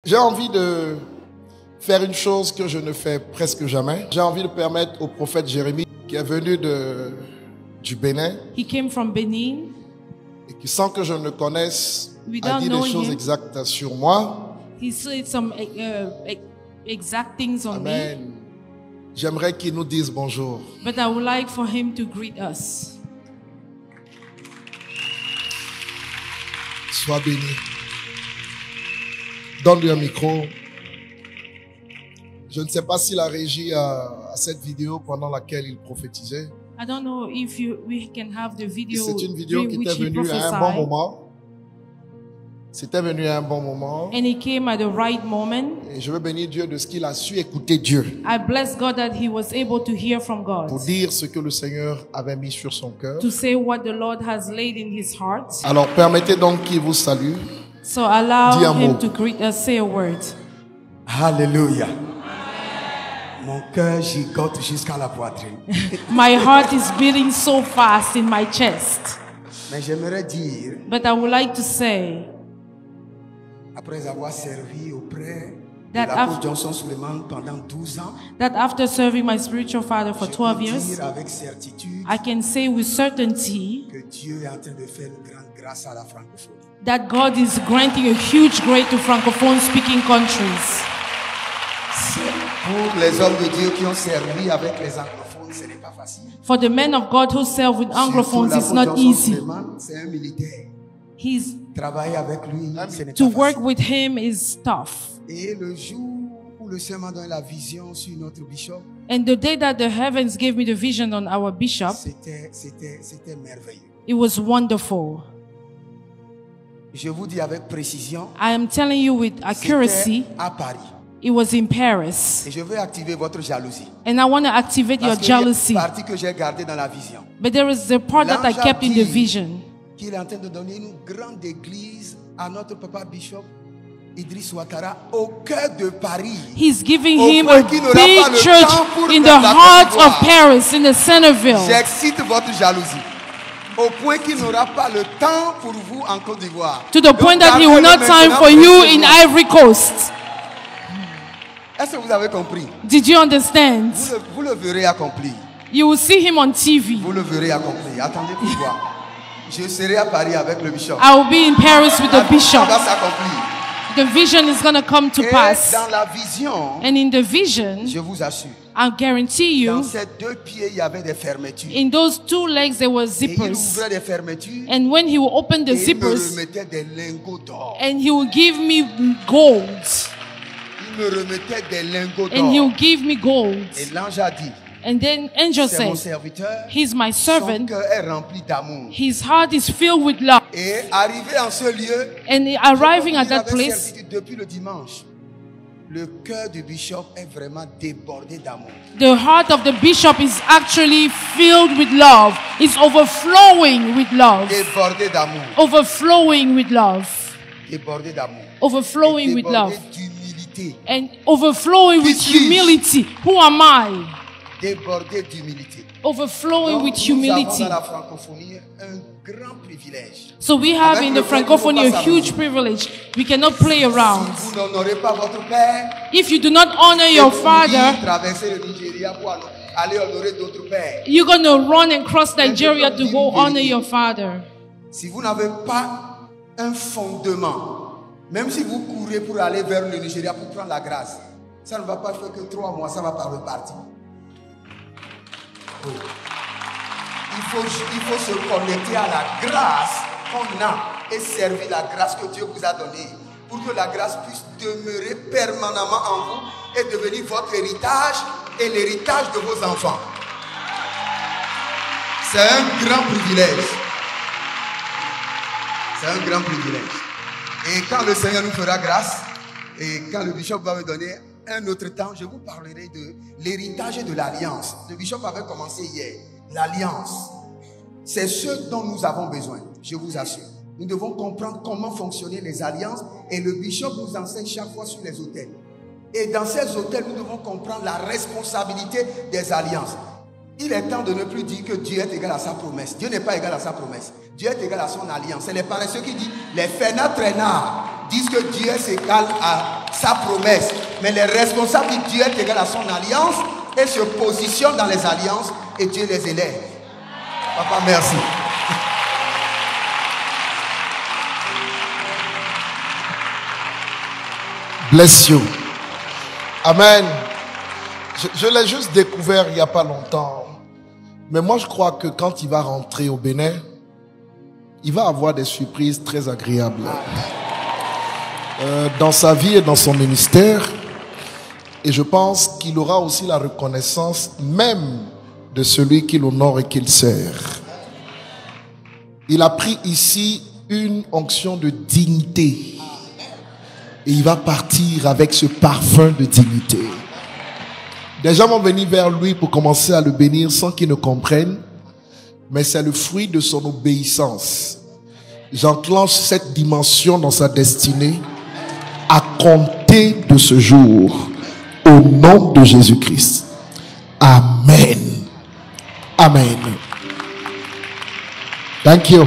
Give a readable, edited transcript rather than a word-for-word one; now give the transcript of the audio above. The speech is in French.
J'ai envie de faire une chose que je ne fais presque jamais. J'ai envie de permettre au prophète Jérémie, qui est venu du Bénin, He came from Benin. et qui, sans que je ne le connaisse, a Without dit des knowing choses him. exactes sur moi. He said some exact things on me. Amen. J'aimerais qu'il nous dise bonjour. But I would like for him to greet us. Sois béni. Donne-lui un micro. Je ne sais pas si la régie a cette vidéo pendant laquelle il prophétisait. I don't know if we can have the video C'est une vidéo during qui which était he venue à un bon prophesied. moment. C'était venu à un bon moment. And he came at the right moment. Et je veux bénir Dieu de ce qu'il a su écouter Dieu I bless God that he was able to hear from God, pour dire ce que le Seigneur avait mis sur son cœur. to say what the Lord has laid in his heart. Alors permettez donc qu'il vous salue. So allow Dis un him mot. to greet us, say a word. Alléluia. Mon cœur gigote jusqu'à la poitrine. My heart is beating so fast in my chest. Mais j'aimerais dire, But I would like to say après avoir servi auprès de That l'apôtre after- Johnson Suleiman pendant 12 ans, that after serving my spiritual father for je 12 peux years, dire avec certitude I can say with certainty que Dieu est en train de faire une grande grâce à la francophonie. that God is granting a huge grace to francophone speaking countries. Pour les hommes de Dieu qui ont servi avec les anglophones, ce n'est pas facile. For the men of God who serve with anglophones, Surtout it's l'apôtre not Johnson easy. Suleiman, c'est un militaire. He's Travailler avec lui, ce n'est to pas work facile. with him is tough. Et le jour où le Seigneur m'a donné la vision sur notre bishop, And the day that the heavens gave me the vision on our bishop, c'était merveilleux. it was wonderful. Je vous dis avec précision, I am telling you with accuracy, c'était à Paris. it was in Paris. Et je veux activer votre jalousie. And I want to activate your Parce qu'il y a une jealousy. partie que j'ai gardée dans la vision. But there is the part that I L'ange a kept in the dit vision. qu'il est en train de donner une grande église à notre papa bishop Idriss Ouattara au cœur de Paris. He's giving Au him point a qu'il n'aura pas big le church temps pour in the la heart Côte of d'Ivoire. Paris, in the Centerville. J'excite votre jalousie. Au point qu'il n'aura pas le temps pour vous en Côte d'Ivoire. To the Donc, point that he will gardez-le not time maintenant for you in précieusement. Ivory Coast. Est-ce que vous avez compris? Did you understand? Vous le verrez accompli. You will see him on TV. Vous le verrez accompli. Attendez pour voir. Je serai à Paris avec le bishop. I will be in Paris with La the vision bishop. va s'accomplir. The vision is going to come to Et pass. dans la vision, And in the vision, je vous assure, I guarantee dans you, ces deux pieds, il y avait des fermetures. in those two legs there were Et il zippers. ouvrait des fermetures And when he will open the et il me zippers, remettait des lingots d'or. and he will give me gold. Il me remettait des lingots And he will d'or. give me gold. Et l'ange a dit, And then angel c'est mon says, serviteur, he's my son servant. cœur est rempli d'amour. His heart is filled with love. Et arrivé en ce lieu, And je arriving peux at vous dire that avec place, certitude, depuis le dimanche, le cœur du bishop est vraiment débordé d'amour. the heart of the bishop is actually filled with love. It's overflowing with love. Débordé d'amour. Overflowing with love. Débordé d'amour. Overflowing Et with débordé love. d'humilité. And overflowing with Qui suis-je? humility. Who am I? Débordé d'humilité. Overflowing Donc, with nous humility. avons dans la francophonie un grand privilège. So we have Avec in le the fait francophonie qu'il faut a pas huge s'amuser. privilege. We cannot play around. Si vous n'honorez pas votre père, If you do not honor your vous father, traversez le Nigeria pour aller honorer d'autres pères. you're going to run and cross Nigeria to go honor your father. Si vous n'avez pas un fondement, même si vous courez pour aller vers le Nigeria pour prendre la grâce, ça ne va pas faire que 3 mois, ça va pas repartir. Oui. Il faut se connecter à la grâce qu'on a et servir la grâce que Dieu vous a donnée pour que la grâce puisse demeurer permanemment en vous et devenir votre héritage et l'héritage de vos enfants. C'est un grand privilège. C'est un grand privilège. Et quand le Seigneur nous fera grâce, et quand le bishop va me donner un autre temps, je vous parlerai de l'héritage et de l'alliance. Le bishop avait commencé hier. L'alliance, c'est ce dont nous avons besoin, je vous assure. Nous devons comprendre comment fonctionner les alliances et le bishop nous enseigne chaque fois sur les autels. Et dans ces autels, nous devons comprendre la responsabilité des alliances. Il est temps de ne plus dire que Dieu est égal à sa promesse. Dieu n'est pas égal à sa promesse. Dieu est égal à son alliance. C'est les paresseux qui disent, les fainéants traînards disent que Dieu est égal à sa promesse. Mais les responsables, Dieu est égal à son alliance et se positionnent dans les alliances et Dieu les élève. Papa, merci. Bless you. Amen. Je l'ai juste découvert il n'y a pas longtemps. Mais moi, je crois que quand il va rentrer au Bénin, il va avoir des surprises très agréables. Dans sa vie et dans son ministère. Et je pense qu'il aura aussi la reconnaissance même de celui qu'il honore et qu'il sert. Il a pris ici une onction de dignité. Et il va partir avec ce parfum de dignité. Des gens vont venir vers lui pour commencer à le bénir sans qu'ils ne comprennent. Mais c'est le fruit de son obéissance. J'enclenche cette dimension dans sa destinée à compter de ce jour. Au nom de Jésus-Christ. Amen. Amen. Thank you.